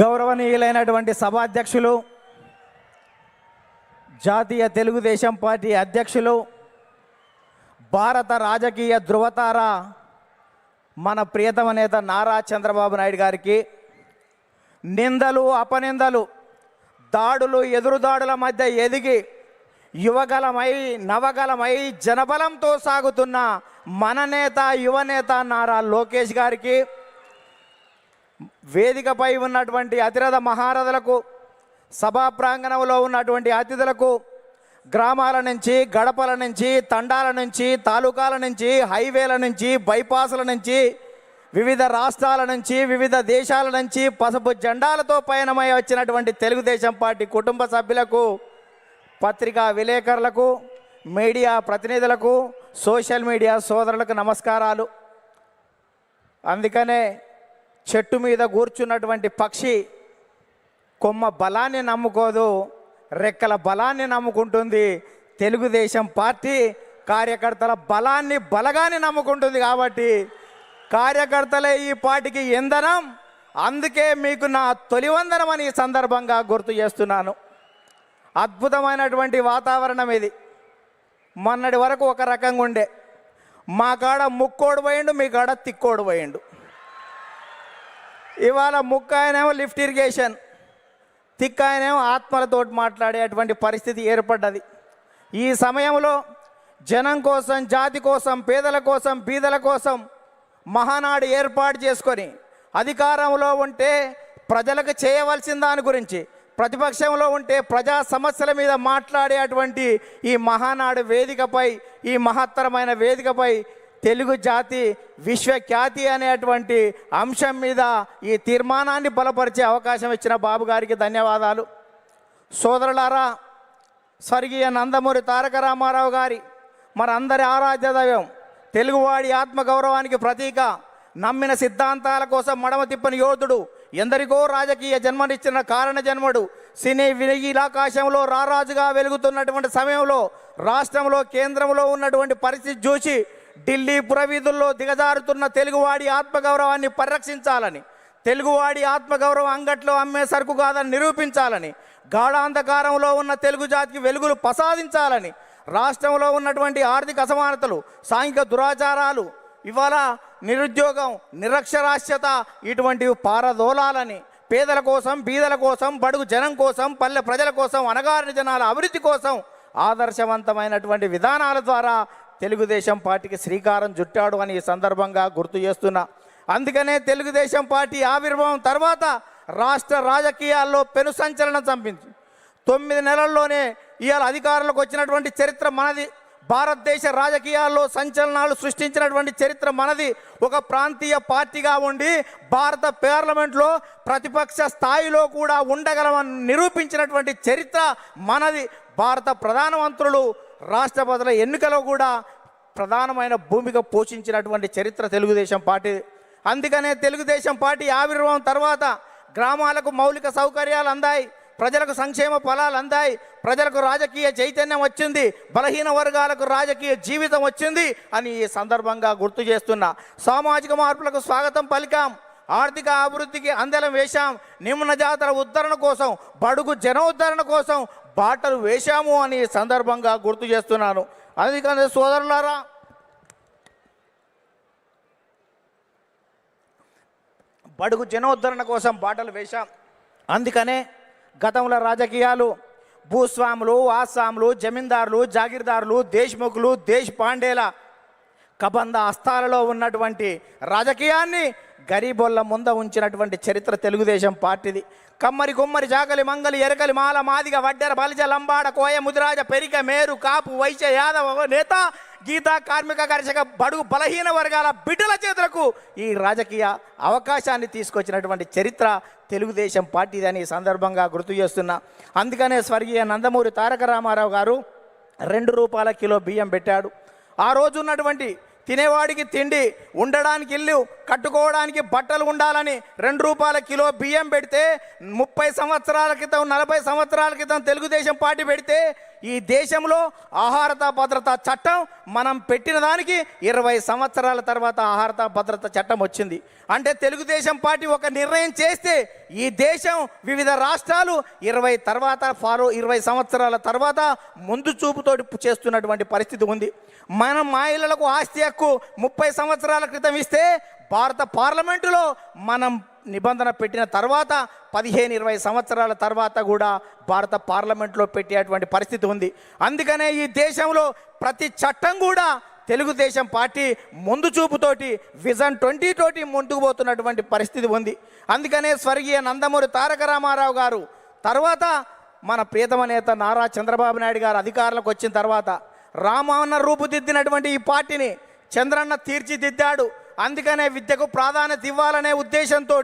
గౌరవనీయులైనటువంటి సభాధ్యక్షులు, జాతీయ తెలుగుదేశం పార్టీ అధ్యక్షులు, భారత రాజకీయ ధృవతార మన ప్రియతమ నేత నారా చంద్రబాబు నాయుడు గారికి నిందలు, అపనిందలు, దాడులు, ఎదురుదాడుల మధ్య ఎదిగి యువగలమై నవగలమై జనబలంతో సాగుతున్న మన నేత, యువనేత నారా లోకేష్ గారికి, వేదికపై ఉన్నటువంటి అతిరథ మహారథులకు, సభా ప్రాంగణంలో ఉన్నటువంటి అతిథులకు, గ్రామాల నుంచి, గడపల నుంచి, తండాల నుంచి, తాలూకాల నుంచి, హైవేల నుంచి, బైపాసుల నుంచి, వివిధ రాష్ట్రాల నుంచి, వివిధ దేశాల నుంచి పసుపు జెండాలతో పయనమై వచ్చినటువంటి తెలుగుదేశం పార్టీ కుటుంబ సభ్యులకు, పత్రికా విలేకరులకు, మీడియా ప్రతినిధులకు, సోషల్ మీడియా సోదరులకు నమస్కారాలు. అందుకనే చెట్టు మీద కూర్చున్నటువంటి పక్షి కొమ్మ బలాన్ని నమ్ముకోదు, రెక్కల బలాన్ని నమ్ముకుంటుంది. తెలుగుదేశం పార్టీ కార్యకర్తల బలాన్ని, బలగాన్ని నమ్ముకుంటుంది. కాబట్టి కార్యకర్తలే ఈ పార్టీకి ఇంధనం. అందుకే మీకు నా తొలి వందనం అని ఈ సందర్భంగా గుర్తు చేస్తున్నాను. అద్భుతమైనటువంటి వాతావరణం ఇది. మొన్నటి వరకు ఒక రకంగా ఉండే, మా కాడ ముక్కోడు పోయిండు, మీ కాడ తిక్కోడు పోయిండు. ఇవాళ ముక్క ఆయనేమో లిఫ్ట్ ఇరిగేషన్, తిక్క ఆయనేమో ఆత్మలతోటి మాట్లాడేటువంటి పరిస్థితి ఏర్పడ్డది. ఈ సమయంలో జనం కోసం, జాతి కోసం, పేదల కోసం, బీదల కోసం మహానాడు ఏర్పాటు చేసుకొని అధికారంలో ఉంటే ప్రజలకు చేయవలసిన దాని గురించి, ప్రతిపక్షంలో ఉంటే ప్రజా సమస్యల మీద మాట్లాడేటువంటి ఈ మహానాడు వేదికపై, ఈ మహత్తరమైన వేదికపై తెలుగు జాతి విశ్వఖ్యాతి అనేటువంటి అంశం మీద ఈ తీర్మానాన్ని బలపరిచే అవకాశం ఇచ్చిన బాబు గారికి ధన్యవాదాలు. సోదరులారా, స్వర్గీయ నందమూరి తారక రామారావు గారి మనందరి ఆరాధ్య దైవం, తెలుగువాడి ఆత్మగౌరవానికి ప్రతీక, నమ్మిన సిద్ధాంతాల కోసం మడమ తిప్పని యోధుడు, ఎందరికో రాజకీయ జన్మనిచ్చిన కారణ జన్ముడు, సినీ వినీలాకాశంలో రారాజుగా వెలుగుతున్నటువంటి సమయంలో రాష్ట్రంలో, కేంద్రంలో ఉన్నటువంటి పరిస్థితి చూసి ఢిల్లీ పురవీధుల్లో దిగజారుతున్న తెలుగువాడి ఆత్మగౌరవాన్ని పరిరక్షించాలని, తెలుగువాడి ఆత్మగౌరవం అంగట్లో అమ్మే సరుకు కాదని నిరూపించాలని, గాఢాంధకారంలో ఉన్న తెలుగు జాతికి వెలుగులు ప్రసాదించాలని, రాష్ట్రంలో ఉన్నటువంటి ఆర్థిక అసమానతలు, సాంఘిక దురాచారాలు, ఇవాళ నిరుద్యోగం, నిరక్షరాస్యత ఇటువంటివి పారదోలాలని, పేదల కోసం, బీదల కోసం, బడుగు జనం కోసం, పల్లె ప్రజల కోసం, అణగారిన జనాల అభివృద్ధి కోసం ఆదర్శవంతమైనటువంటి విధానాల ద్వారా తెలుగుదేశం పార్టీకి శ్రీకారం చుట్టాడు అని ఈ సందర్భంగా గుర్తు చేస్తున్నా. అందుకనే తెలుగుదేశం పార్టీ ఆవిర్భావం తర్వాత రాష్ట్ర రాజకీయాల్లో పెను సంచలనం చంపింది. 9 నెలల్లోనే ఇవాళ అధికారంలోకి వచ్చినటువంటి చరిత్ర మనది. భారతదేశ రాజకీయాల్లో సంచలనాలు సృష్టించినటువంటి చరిత్ర మనది. ఒక ప్రాంతీయ పార్టీగా ఉండి భారత పార్లమెంట్లో ప్రతిపక్ష స్థాయిలో కూడా ఉండగలమని నిరూపించినటువంటి చరిత్ర మనది. భారత ప్రధానమంత్రులు, రాష్ట్రపతుల ఎన్నికలో కూడా ప్రధానమైన భూమిక పోషించినటువంటి చరిత్ర తెలుగుదేశం పార్టీ. అందుకనే తెలుగుదేశం పార్టీ ఆవిర్భావం తర్వాత గ్రామాలకు మౌలిక సౌకర్యాలు అందాయి, ప్రజలకు సంక్షేమ ఫలాలు అందాయి, ప్రజలకు రాజకీయ చైతన్యం వచ్చింది, బలహీన వర్గాలకు రాజకీయ జీవితం వచ్చింది అని ఈ సందర్భంగా గుర్తు చేస్తున్నా. సామాజిక మార్పులకు స్వాగతం పలికాం, ఆర్థిక అభివృద్ధికి అందలం వేశాం, నిమ్న జాతుల ఉద్ధరణ కోసం, బడుగు జనోద్ధరణ కోసం బాటలు వేశాము అని ఈ సందర్భంగా గుర్తు చేస్తున్నాను. అందుకని సోదరులారా, బడుగు జనోద్ధరణ కోసం బాటలు వేశాం. అందుకనే గతంలో రాజకీయాలు భూస్వాములు, ఆసాములు, జమీందారులు, జాగీర్దారులు, దేశ్ముఖులు, దేశ్ పాండేల కబంధ హస్తాలలో ఉన్నటువంటి రాజకీయాన్ని గరీబోళ్ళ ముంద ఉంచినటువంటి చరిత్ర తెలుగుదేశం పార్టీది. కమ్మరి, కుమ్మరి, జాగలి, మంగలి, ఎరకలి, మాల, మాదిగ, వడ్డెర, బలిజ, లంబాడ, కోయ, ముదిరాజ, పెరిక, మేరు, కాపు, వైశ్య, యాదవ, నేత, గీత, కార్మిక, కర్షక, బడుగు బలహీన వర్గాల బిడ్డల చేతులకు ఈ రాజకీయ అవకాశాన్ని తీసుకొచ్చినటువంటి చరిత్ర తెలుగుదేశం పార్టీది అని సందర్భంగా గుర్తు చేస్తున్నా. అందుకనే స్వర్గీయ నందమూరి తారక రామారావు గారు 2 రూపాయల కిలో బియ్యం పెట్టాడు. ఆ రోజు ఉన్నటువంటి తినేవాడికి తిండి, ఉండడానికి ఇల్లు, కట్టుకోవడానికి బట్టలు ఉండాలని 2 రూపాయల కిలో బియ్యం పెడితే 30 సంవత్సరాల క్రితం, 40 సంవత్సరాల క్రితం తెలుగుదేశం పార్టీ పెడితే ఈ దేశంలో ఆహార భద్రతా చట్టం మనం పెట్టిన దానికి 20 సంవత్సరాల తర్వాత ఆహార భద్రతా చట్టం వచ్చింది. అంటే తెలుగుదేశం పార్టీ ఒక నిర్ణయం చేస్తే ఈ దేశం వివిధ రాష్ట్రాలు 20 సంవత్సరాల తర్వాత ముందు చూపుతోటి చేస్తున్నటువంటి పరిస్థితి ఉంది. మనం మహిళలకు ఆస్తి హక్కు 30 సంవత్సరాల క్రితం ఇస్తే భారత పార్లమెంటులో మనం నిబంధన పెట్టిన తర్వాత 15-20 సంవత్సరాల తర్వాత కూడా భారత పార్లమెంట్లో పెట్టేటువంటి పరిస్థితి ఉంది. అందుకనే ఈ దేశంలో ప్రతి చట్టం కూడా తెలుగుదేశం పార్టీ ముందు చూపుతోటి విజన్ 20 తోటి ముందుకు పోతున్నటువంటి పరిస్థితి ఉంది. అందుకనే స్వర్గీయ నందమూరి తారక రామారావు గారు తర్వాత మన ప్రియతమ నేత నారా చంద్రబాబు నాయుడు గారు అధికారంలోకి వచ్చిన తర్వాత రామన్న రూపుదిద్దినటువంటి ఈ పార్టీని చంద్రన్న తీర్చిదిద్దాడు. అందుకనే విద్యకు ప్రాధాన్యత ఇవ్వాలనే ఉద్దేశంతో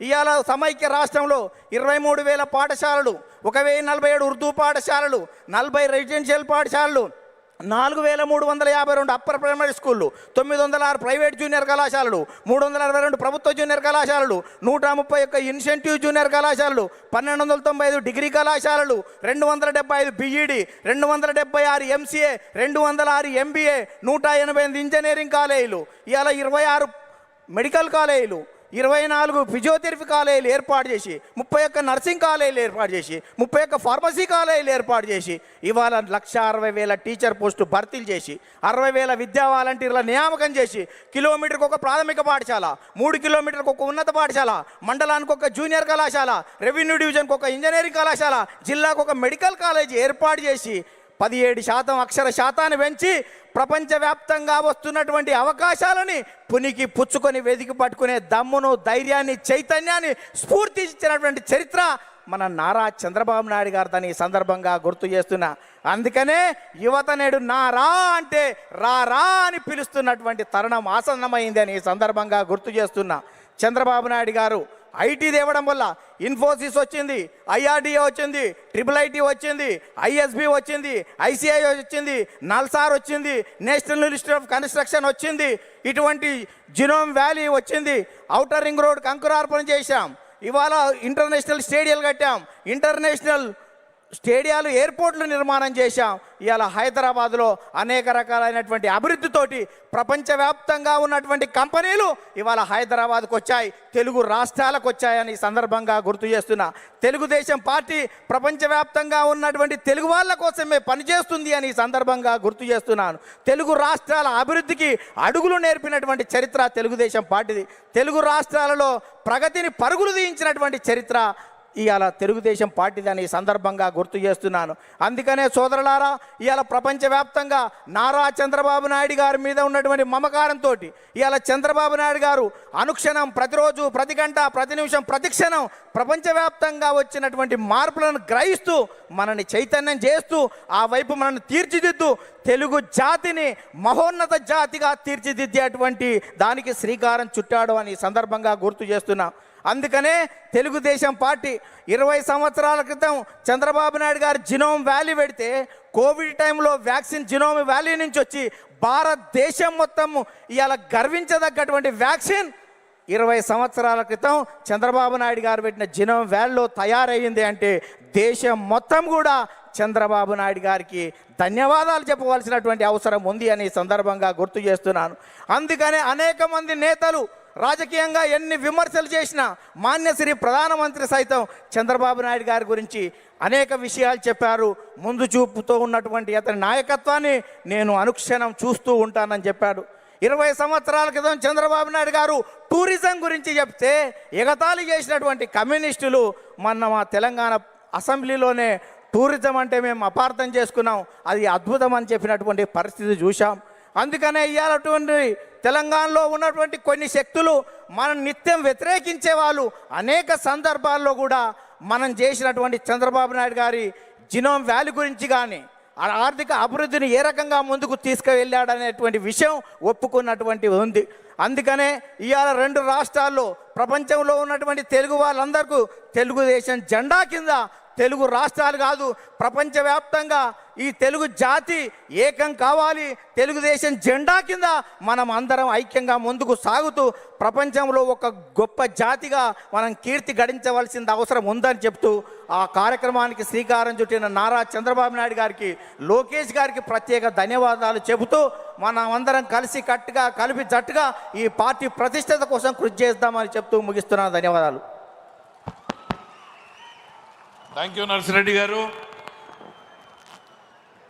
ఇవాళ సమైక్య రాష్ట్రంలో 23,000 పాఠశాలలు, 1,047 ఉర్దూ పాఠశాలలు, 40 రెసిడెన్షియల్ పాఠశాలలు, 4,352 అప్పర్ ప్రైమరీ స్కూళ్ళు, 906 ప్రైవేట్ జూనియర్ కళాశాలలు, 362 ప్రభుత్వ జూనియర్ కళాశాలలు, 131 ఇన్సెంటివ్ జూనియర్ కళాశాలలు, 1,295 డిగ్రీ కళాశాలలు, 275 బీఈడి, 276 ఎంసీఏ, 206 ఎంబీఏ, 188 ఇంజనీరింగ్ కాలేజీలు, ఇవాళ 26 మెడికల్ కాలేజీలు, 24 ఫిజియోథెరపీ కాలేజీలు ఏర్పాటు చేసి, 31 నర్సింగ్ కాలేజీలు ఏర్పాటు చేసి, 31 ఫార్మసీ కాలేజీలు ఏర్పాటు చేసి ఇవాళ 1,60,000 టీచర్ పోస్టు భర్తీలు చేసి, 60,000 విద్యా వాలంటీర్ల నియామకం చేసి, కిలోమీటర్కి ఒక ప్రాథమిక పాఠశాల, 3 కిలోమీటర్కి ఒక ఉన్నత పాఠశాల, మండలానికి ఒక జూనియర్ కళాశాల, రెవెన్యూ డివిజన్కి ఒక ఇంజనీరింగ్ కళాశాల, జిల్లాకు ఒక మెడికల్ కాలేజీ ఏర్పాటు చేసి 17% అక్షర శాతాన్ని పెంచి ప్రపంచవ్యాప్తంగా వస్తున్నటువంటి అవకాశాలని పునికి పుచ్చుకొని వెతికి పట్టుకునే దమ్మును, ధైర్యాన్ని, చైతన్యాన్ని, స్ఫూర్తి ఇచ్చినటువంటి చరిత్ర మన నారా చంద్రబాబు నాయుడు గారు దాన్ని సందర్భంగా గుర్తు చేస్తున్నా. అందుకనే యువత నేడు నారా అంటే రా అని పిలుస్తున్నటువంటి తరుణం ఆసన్నమైంది అని ఈ సందర్భంగా గుర్తు చేస్తున్నా. చంద్రబాబు నాయుడు గారు ఐటీ తేవడం వల్ల ఇన్ఫోసిస్ వచ్చింది, ఐఆర్డిఏ వచ్చింది, IIIT వచ్చింది, ఐఎస్బి వచ్చింది, ఐసిఐ వచ్చింది, నల్సార్ వచ్చింది, నేషనల్ ఇన్స్టిట్యూట్ ఆఫ్ కన్స్ట్రక్షన్ వచ్చింది, ఇటువంటి జినోమ్ వ్యాలీ వచ్చింది, ఔటర్ రింగ్ రోడ్ అంకురార్పణ చేశాం, ఇవాళ ఇంటర్నేషనల్ స్టేడియాలు కట్టాం, ఇంటర్నేషనల్ స్టేడియాలు, ఎయిర్పోర్ట్లు నిర్మాణం చేశాం. ఇవాళ హైదరాబాద్లో అనేక రకాలైనటువంటి అభివృద్ధితోటి ప్రపంచవ్యాప్తంగా ఉన్నటువంటి కంపెనీలు ఇవాళ హైదరాబాద్కు వచ్చాయి, తెలుగు రాష్ట్రాలకు వచ్చాయని సందర్భంగా గుర్తు చేస్తున్నా. తెలుగుదేశం పార్టీ ప్రపంచవ్యాప్తంగా ఉన్నటువంటి తెలుగు వాళ్ళ కోసమే పనిచేస్తుంది అని సందర్భంగా గుర్తు చేస్తున్నాను. తెలుగు రాష్ట్రాల అభివృద్ధికి అడుగులు నేర్పినటువంటి చరిత్ర తెలుగుదేశం పార్టీది. తెలుగు రాష్ట్రాలలో ప్రగతిని పరుగులు తీయించినటువంటి చరిత్ర ఇవాళ తెలుగుదేశం పార్టీదని సందర్భంగా గుర్తు చేస్తున్నాను. అందుకనే సోదరులారా, ఇవాళ ప్రపంచవ్యాప్తంగా నారా చంద్రబాబు నాయుడు గారి మీద ఉన్నటువంటి మమకారంతో ఇవాళ చంద్రబాబు నాయుడు గారు అనుక్షణం, ప్రతిరోజు, ప్రతి గంట, ప్రతి నిమిషం, ప్రతి క్షణం ప్రపంచవ్యాప్తంగా వచ్చినటువంటి మార్పులను గ్రహిస్తూ మనని చైతన్యం చేస్తూ ఆ వైపు మనల్ని తీర్చిదిద్దు తెలుగు జాతిని మహోన్నత జాతిగా తీర్చిదిద్దేటువంటి దానికి శ్రీకారం చుట్టాడు అని సందర్భంగా గుర్తు చేస్తున్నాం. అందుకనే తెలుగుదేశం పార్టీ 20 సంవత్సరాల క్రితం చంద్రబాబు నాయుడు గారు జినోమ్ వ్యాలీ పెడితే కోవిడ్ టైంలో వ్యాక్సిన్ జినోమ్ వ్యాలీ నుంచి వచ్చి భారతదేశం మొత్తం ఇవాళ గర్వించదగ్గటువంటి వ్యాక్సిన్ 20 సంవత్సరాల క్రితం చంద్రబాబు నాయుడు గారు పెట్టిన జినోమ్ వ్యాలీలో తయారయ్యింది అంటే దేశం మొత్తం కూడా చంద్రబాబు నాయుడు గారికి ధన్యవాదాలు చెప్పవలసినటువంటి అవసరం ఉంది అని సందర్భంగా గుర్తు చేస్తున్నాను. అందుకనే అనేక మంది నేతలు రాజకీయంగా ఎన్ని విమర్శలు చేసినా మాన్యశ్రీ ప్రధానమంత్రి సైతం చంద్రబాబు నాయుడు గారి గురించి అనేక విషయాలు చెప్పారు. ముందు చూపుతో ఉన్నటువంటి అతని నాయకత్వాన్ని నేను అనుక్షణం చూస్తూ ఉంటానని చెప్పాడు. 20 సంవత్సరాల క్రితం చంద్రబాబు నాయుడు గారు టూరిజం గురించి చెప్తే ఎగతాళి చేసినటువంటి కమ్యూనిస్టులు మొన్న మా తెలంగాణ అసెంబ్లీలోనే టూరిజం అంటే మేము అపార్థం చేసుకున్నాం, అది అద్భుతం అని చెప్పినటువంటి పరిస్థితి చూసాం. అందుకనే ఇవాళటువంటి తెలంగాణలో ఉన్నటువంటి కొన్ని శక్తులు మనం నిత్యం వ్యతిరేకించే వాళ్ళు అనేక సందర్భాల్లో కూడా మనం చేసినటువంటి చంద్రబాబు నాయుడు గారి జినోమ్ వ్యాలీ గురించి కానీ ఆర్థిక అభివృద్ధిని ఏ రకంగా ముందుకు తీసుకువెళ్ళాడనేటువంటి విషయం ఒప్పుకున్నటువంటి ఉంది. అందుకనే ఇవాళ 2 రాష్ట్రాల్లో ప్రపంచంలో ఉన్నటువంటి తెలుగు వాళ్ళందరికీ తెలుగుదేశం జెండా కింద తెలుగు రాష్ట్రాలు కాదు ప్రపంచవ్యాప్తంగా ఈ తెలుగు జాతి ఏకం కావాలి. తెలుగుదేశం జెండా కింద మనం అందరం ఐక్యంగా ముందుకు సాగుతూ ప్రపంచంలో ఒక గొప్ప జాతిగా మనం కీర్తి గడించవలసిన అవసరం ఉందని చెప్తూ ఆ కార్యక్రమానికి శ్రీకారం చుట్టిన నారా చంద్రబాబు నాయుడు గారికి, లోకేష్ గారికి ప్రత్యేక ధన్యవాదాలు చెబుతూ మనం అందరం కలిసి కట్టుగా కలిపి జట్టుగా ఈ పార్టీ ప్రతిష్టత కోసం కృషి చేద్దామని చెప్తూ ముగిస్తున్నాను. ధన్యవాదాలు. థ్యాంక్ యూ నర్సిరెడ్డి గారు.